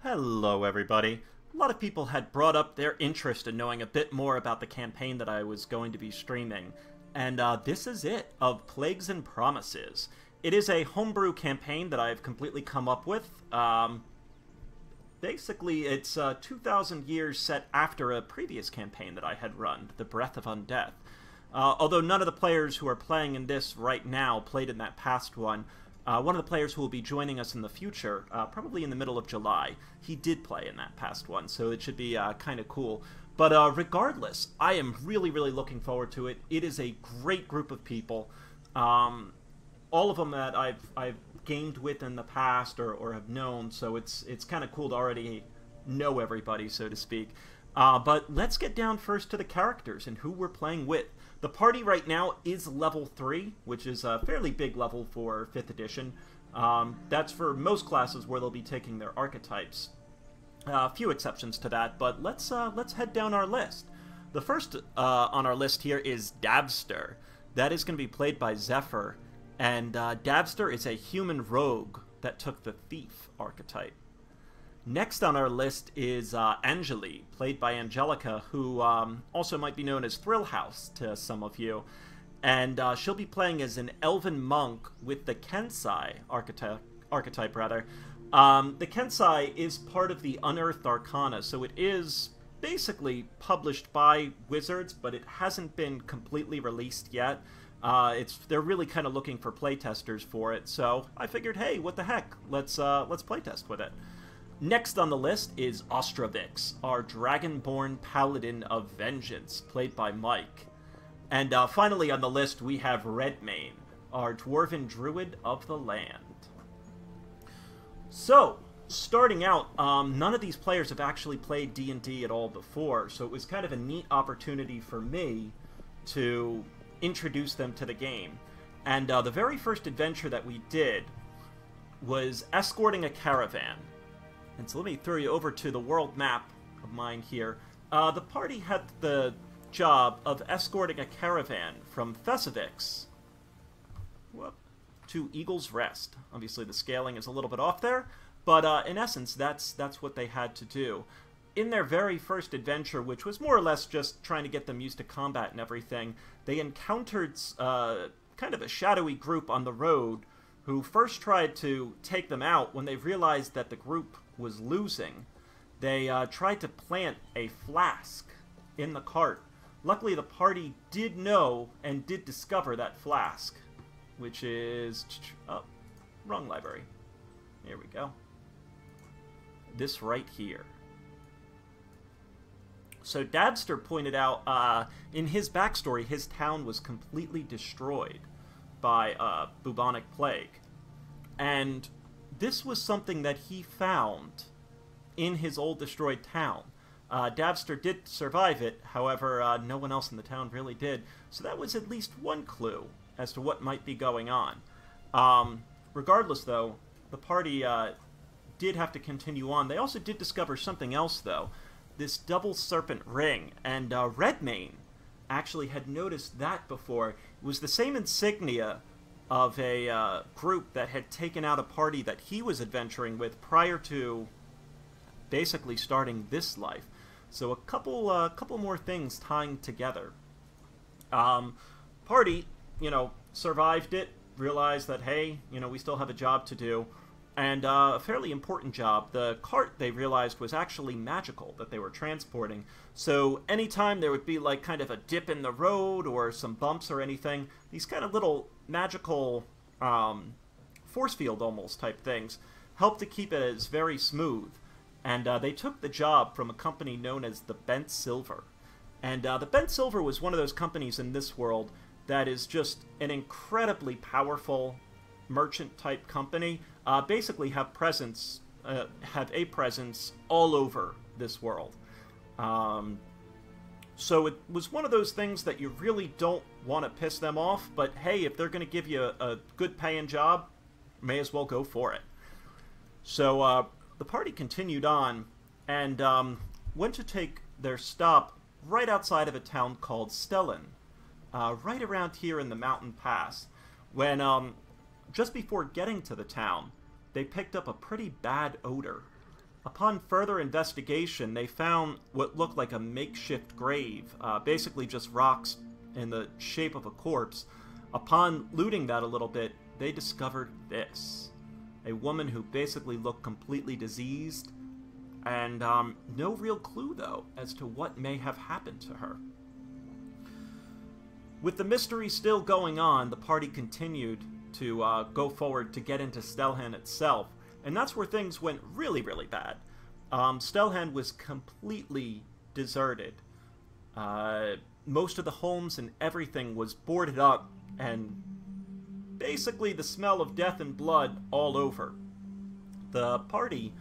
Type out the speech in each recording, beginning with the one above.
Hello, everybody. A lot of people had brought up their interest in knowing a bit more about the campaign that I was going to be streaming, and this is it, of Plagues and Promises. It is a homebrew campaign that I've completely come up with. Basically, it's 2,000 years set after a previous campaign that I had run, The Breath of Undeath. Although none of the players who are playing in this right now played in that past one, one of the players who will be joining us in the future, probably in the middle of July, he did play in that past one, so it should be kind of cool. But regardless, I am really, really looking forward to it. It is a great group of people. All of them that I've gamed with in the past or have known, so it's kind of cool to already know everybody, so to speak. But let's get down first to the characters and who we're playing with. The party right now is level 3, which is a fairly big level for 5th edition. That's for most classes where they'll be taking their archetypes. A few exceptions to that, but let's head down our list. The first on our list here is Dabster. That is going to be played by Zephyr, and Dabster is a human rogue that took the thief archetype. Next on our list is Angeli, played by Angelica, who also might be known as Thrill House to some of you. And she'll be playing as an elven monk with the Kensai archetype. The Kensai is part of the Unearthed Arcana, so it is basically published by Wizards, but it hasn't been completely released yet. They're really kind of looking for playtesters for it, so I figured, hey, what the heck, let's playtest with it. Next on the list is Ostrovix, our Dragonborn Paladin of Vengeance, played by Mike. And finally on the list we have Redmane, our Dwarven Druid of the Land. So, starting out, none of these players have actually played D&D at all before, so it was kind of a neat opportunity for me to introduce them to the game. And the very first adventure that we did was escorting a caravan. And so let me throw you over to the world map of mine here. The party had the job of escorting a caravan from Thesavix to Eagle's Rest. Obviously the scaling is a little bit off there, but in essence that's what they had to do. In their very first adventure, which was more or less just trying to get them used to combat and everything, they encountered kind of a shadowy group on the road who first tried to take them out. When they realized that the group was losing, they tried to plant a flask in the cart. Luckily, the party did know and did discover that flask, which is... oh, wrong library. Here we go. This right here. So Dabster pointed out, in his backstory, his town was completely destroyed by bubonic plague. And this was something that he found in his old destroyed town. Dabster did survive it, however, no one else in the town really did. So that was at least one clue as to what might be going on. Regardless, though, the party did have to continue on. They also did discover something else, though. This double serpent ring, and Redmane actually had noticed that before. It was the same insignia of a group that had taken out a party that he was adventuring with prior to basically starting this life. So a couple more things tying together. Party, survived it, realized that, hey, we still have a job to do, and a fairly important job. The cart, they realized, was actually magical that they were transporting. So anytime there would be like kind of a dip in the road or some bumps or anything, these kind of little magical force field almost type things helped to keep it as very smooth. And they took the job from a company known as the Bent Silver. And the Bent Silver was one of those companies in this world that is just an incredibly powerful merchant type company. Basically have a presence all over this world. So it was one of those things that you really don't want to piss them off, but hey, if they're going to give you a good paying job, may as well go for it. So the party continued on and went to take their stop right outside of a town called Stellan, right around here in the mountain pass, when just before getting to the town, they picked up a pretty bad odor Upon further investigation, they found what looked like a makeshift grave, basically just rocks in the shape of a corpse. Upon looting that a little bit, they discovered this. A woman who basically looked completely diseased, and no real clue, though, as to what may have happened to her. With the mystery still going on, the party continued to go forward to get into Stelhan itself, and that's where things went really, really bad. Stelhan was completely deserted. Most of the homes and everything was boarded up, and basically the smell of death and blood all over. The party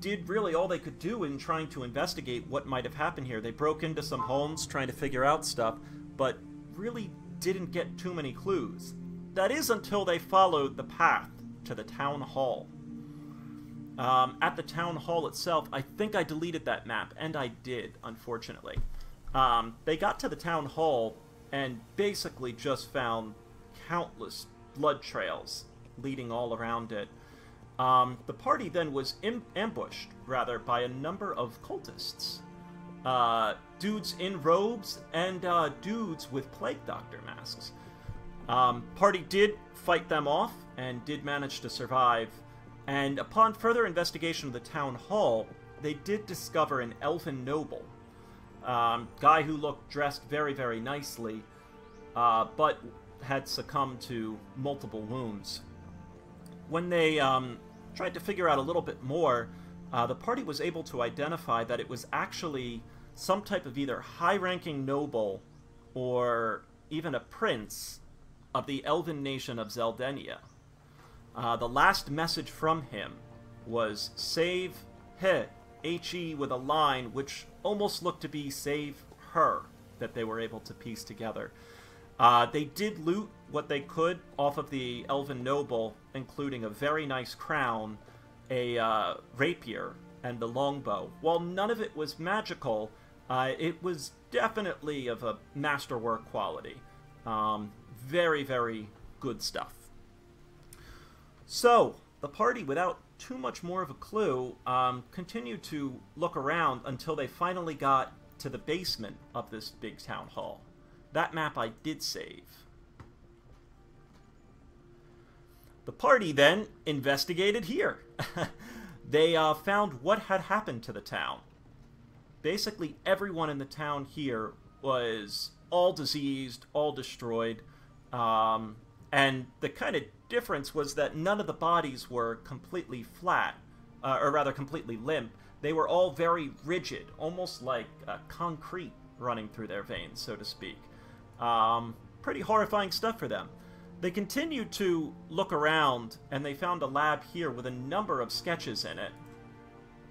did really all they could do in trying to investigate what might have happened here. They broke into some homes trying to figure out stuff, but really didn't get too many clues. That is until they followed the path to the town hall. At the town hall itself, I think I deleted that map, and I did, unfortunately. They got to the town hall and basically just found countless blood trails leading all around it. The party then was ambushed, rather, by a number of cultists. Dudes in robes and dudes with plague doctor masks. Party did fight them off and did manage to survive, and upon further investigation of the town hall, they did discover an elven noble. Guy who looked dressed very, very nicely, but had succumbed to multiple wounds. When they tried to figure out a little bit more, the party was able to identify that it was actually some type of either high-ranking noble or even a prince of the elven nation of Zeldenia. The last message from him was save he, H-E with a line which almost looked to be save her, that they were able to piece together. They did loot what they could off of the elven noble, including a very nice crown, a rapier, and the longbow. While none of it was magical, it was definitely of a masterwork quality. Very, very good stuff. So, the party, without too much more of a clue, continued to look around until they finally got to the basement of this big town hall. That map I did save. The party then investigated here. They found what had happened to the town. Basically, everyone in the town here was all diseased, all destroyed, and the kind of difference was that none of the bodies were completely flat, or rather completely limp. They were all very rigid, almost like concrete running through their veins, so to speak. Pretty horrifying stuff for them. They continued to look around, and they found a lab here with a number of sketches in it,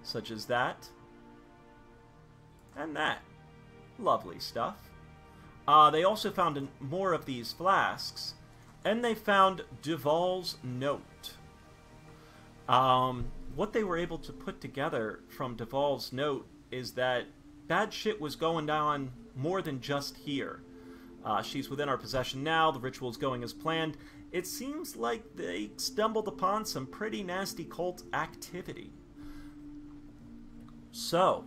such as that, and that. Lovely stuff. They also found more of these flasks, and they found Duval's note. What they were able to put together from Duval's note is that bad shit was going on more than just here. She's within our possession now, the ritual's going as planned. It seems like they stumbled upon some pretty nasty cult activity. So,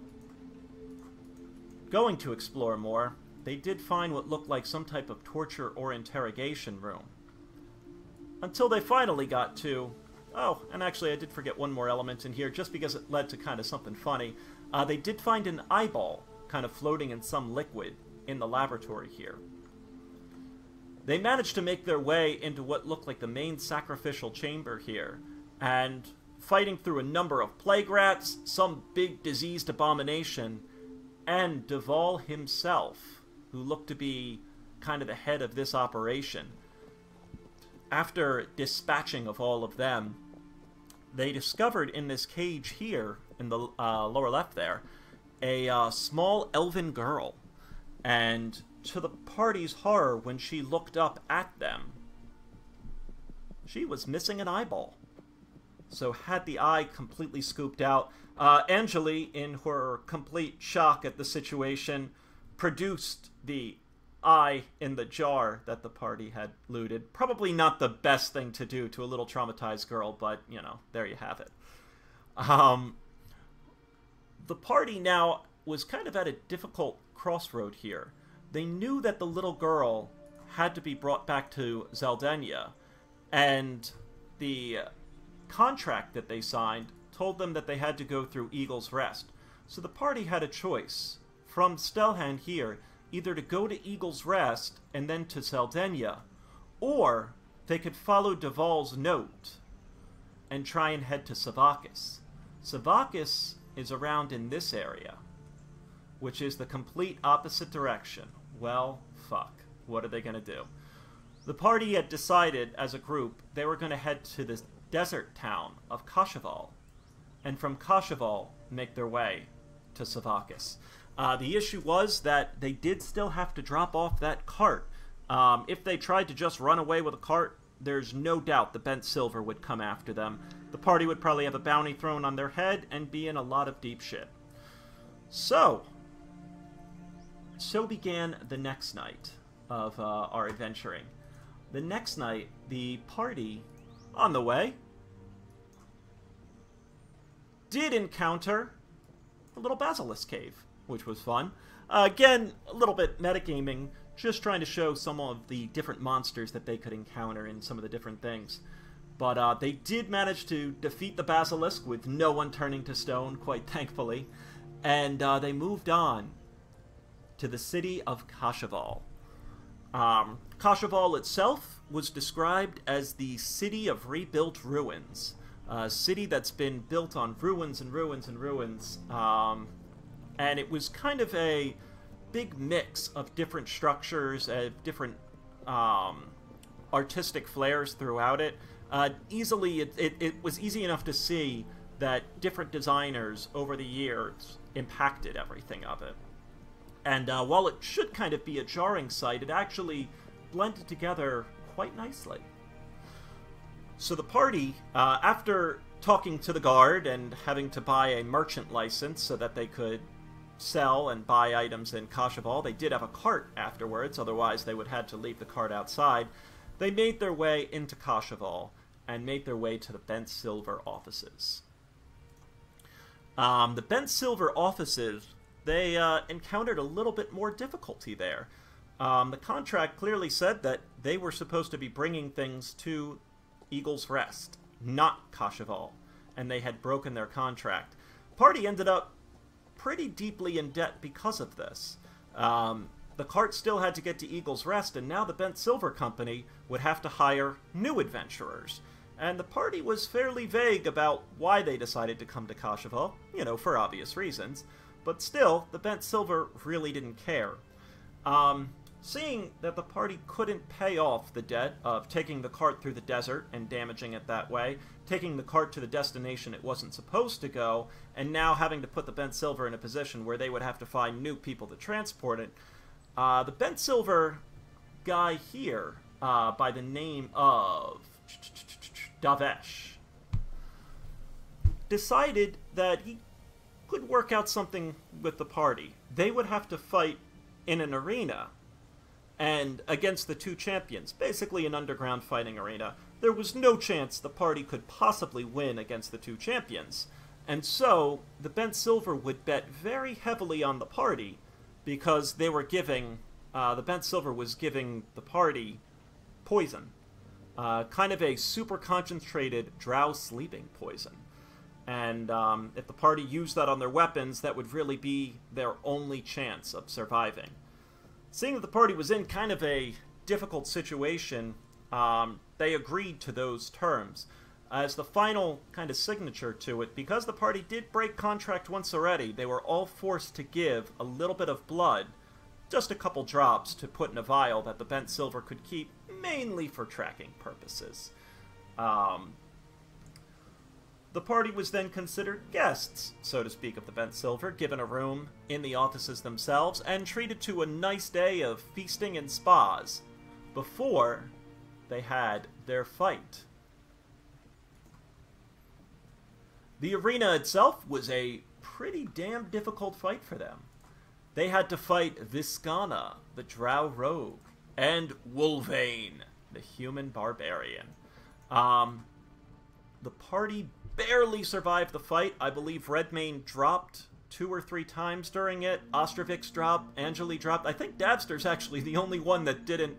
going to explore more, they did find what looked like some type of torture or interrogation room. Until they finally got to... Oh, and actually I did forget one more element in here, just because it led to kind of something funny. They did find an eyeball kind of floating in some liquid in the laboratory here. They managed to make their way into what looked like the main sacrificial chamber here, and fighting through a number of plague rats, some big diseased abomination, and Duval himself, who looked to be kind of the head of this operation. After dispatching of all of them, they discovered in this cage here, in the lower left there, a small elven girl. And to the party's horror, when she looked up at them, she was missing an eyeball. So had the eye completely scooped out. Angeli, in her complete shock at the situation, produced the eye in the jar that the party had looted. Probably not the best thing to do to a little traumatized girl, but, you know, there you have it. Um, the party now was kind of at a difficult crossroad here. They knew that the little girl had to be brought back to Zeldenia, and the contract that they signed told them that they had to go through Eagle's Rest. So the party had a choice from Stelhan here, either to go to Eagle's Rest and then to Zeldenia, or they could follow Duval's note and try and head to Savakis. Savakis is around in this area, which is the complete opposite direction. Well, fuck. What are they going to do? The party had decided, as a group, they were going to head to the desert town of Kashaval, and from Kashaval make their way to Savakis. The issue was that they did still have to drop off that cart. If they tried to just run away with a cart, there's no doubt the bent silver would come after them. The party would probably have a bounty thrown on their head and be in a lot of deep shit. So began the next night of our adventuring. The next night, the party, on the way, did encounter a little basilisk cave, which was fun. Again, a little bit metagaming, just trying to show some of the different monsters that they could encounter in some of the different things. But they did manage to defeat the basilisk with no one turning to stone, quite thankfully. And they moved on to the city of Kashaval. Kashaval itself was described as the city of rebuilt ruins. A city that's been built on ruins and ruins and ruins. And it was kind of a big mix of different structures, different artistic flares throughout it. It was easy enough to see that different designers over the years impacted everything of it. And while it should kind of be a jarring sight, it actually blended together quite nicely. So the party, after talking to the guard and having to buy a merchant license so that they could sell and buy items in Kashaval, they did have a cart afterwards, otherwise they would have had to leave the cart outside. They made their way into Kashaval and made their way to the Bent Silver offices. The Bent Silver offices, they encountered a little bit more difficulty there. The contract clearly said that they were supposed to be bringing things to Eagle's Rest, not Kashaval, and they had broken their contract. Party ended up pretty deeply in debt because of this. The cart still had to get to Eagle's Rest, and now the Bent Silver Company would have to hire new adventurers. And the party was fairly vague about why they decided to come to Kashaval, you know, for obvious reasons. But still, the Bent Silver really didn't care. Seeing that the party couldn't pay off the debt of taking the cart through the desert and damaging it that way, taking the cart to the destination it wasn't supposed to go, and now having to put the Bent Silver in a position where they would have to find new people to transport it, the Bent Silver guy here, by the name of Davesh, decided that he could work out something with the party. They would have to fight in an arena, and against the two champions, basically an underground fighting arena. There was no chance the party could possibly win against the two champions, and so the Bent Silver would bet very heavily on the party, because they were giving, the Bent Silver was giving the party poison. Kind of a super concentrated drow sleeping poison. And if the party used that on their weapons, that would really be their only chance of surviving. Seeing that the party was in kind of a difficult situation, they agreed to those terms. As the final kind of signature to it, because the party did break contract once already, they were all forced to give a little bit of blood, just a couple drops, to put in a vial that the Bent Silver could keep, mainly for tracking purposes. The party was then considered guests, so to speak, of the Bent Silver, given a room in the offices themselves, and treated to a nice day of feasting and spas, before they had their fight. The arena itself was a pretty damn difficult fight for them. They had to fight Viscana, the drow rogue, and Wolvane, the human barbarian. The party barely survived the fight. I believe Redmayne dropped 2 or 3 times during it. Ostrovix dropped, Angeli dropped. I think Davster's actually the only one that didn't.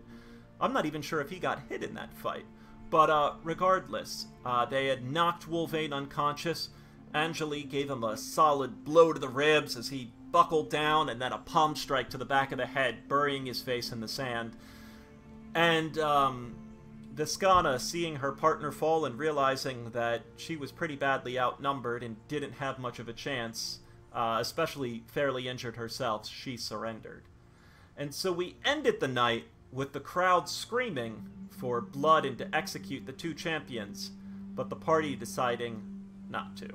I'm not even sure if he got hit in that fight. But regardless, they had knocked Wolvane unconscious. Angeli gave him a solid blow to the ribs as he buckled down, and then a palm strike to the back of the head, burying his face in the sand. And Viscana, seeing her partner fall and realizing that she was pretty badly outnumbered and didn't have much of a chance, especially fairly injured herself, she surrendered. And so we ended the night with the crowd screaming for blood and to execute the 2 champions, but the party deciding not to,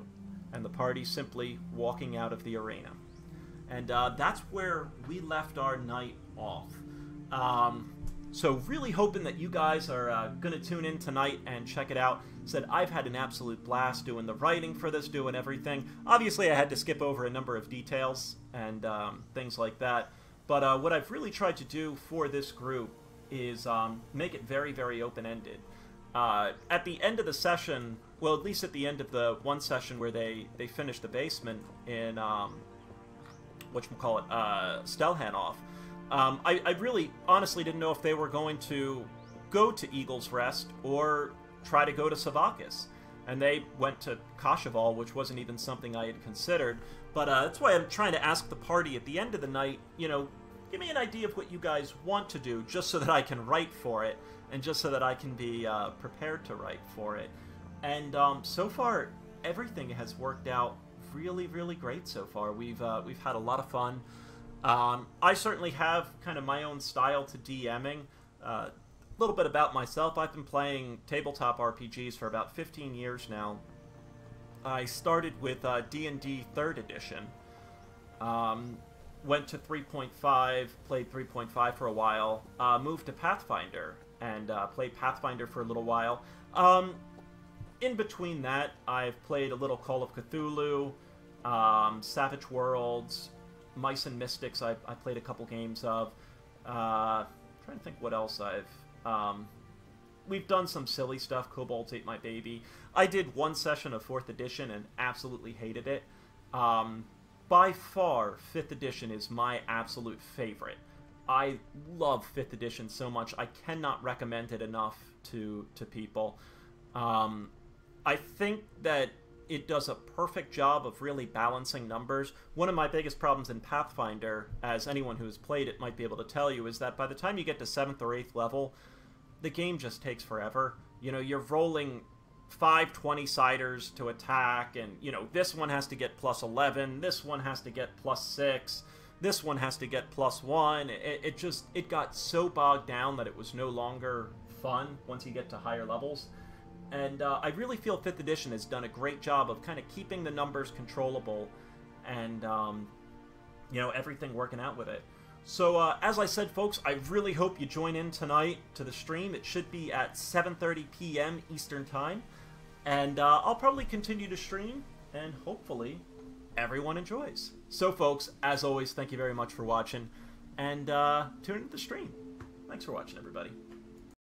and the party simply walking out of the arena. And that's where we left our night off. So really hoping that you guys are going to tune in tonight and check it out. Said I've had an absolute blast doing the writing for this, doing everything. Obviously I had to skip over a number of details and things like that. But what I've really tried to do for this group is make it very, very open-ended. At the end of the session, well, at least at the end of the one session where they finished the basement in whatchamacallit, Stelhanov, I really honestly didn't know if they were going to go to Eagle's Rest or try to go to Savakis. And they went to Kashaval, which wasn't even something I had considered. But that's why I'm trying to ask the party at the end of the night, you know, give me an idea of what you guys want to do, just so that I can write for it, and just so that I can be prepared to write for it. And so far, everything has worked out really, really great so far. We've had a lot of fun. I certainly have kind of my own style to DMing. A little bit about myself. I've been playing tabletop RPGs for about 15 years now. I started with D&D 3rd edition. Went to 3.5, played 3.5 for a while. Moved to Pathfinder and played Pathfinder for a little while. In between that, I've played a little Call of Cthulhu, Savage Worlds, Mice and Mystics I played a couple games of. Trying to think what else we've done some silly stuff. Kobolds Ate My Baby. I did one session of 4th edition and absolutely hated it. By far, 5th edition is my absolute favorite. I love 5th edition so much. I cannot recommend it enough to people. I think that it does a perfect job of really balancing numbers. One of my biggest problems in Pathfinder, as anyone who's played it might be able to tell you, is that by the time you get to 7th or 8th level, the game just takes forever. You know, you're rolling 5 20-siders to attack, and, you know, this one has to get plus 11, this one has to get plus 6, this one has to get plus 1. It got so bogged down that it was no longer fun once you get to higher levels. And I really feel 5th edition has done a great job of kind of keeping the numbers controllable and, you know, everything working out with it. So, as I said, folks, I really hope you join in tonight to the stream. It should be at 7:30 p.m. Eastern Time. And I'll probably continue to stream, and hopefully everyone enjoys. So, folks, as always, thank you very much for watching, and tune into the stream. Thanks for watching, everybody.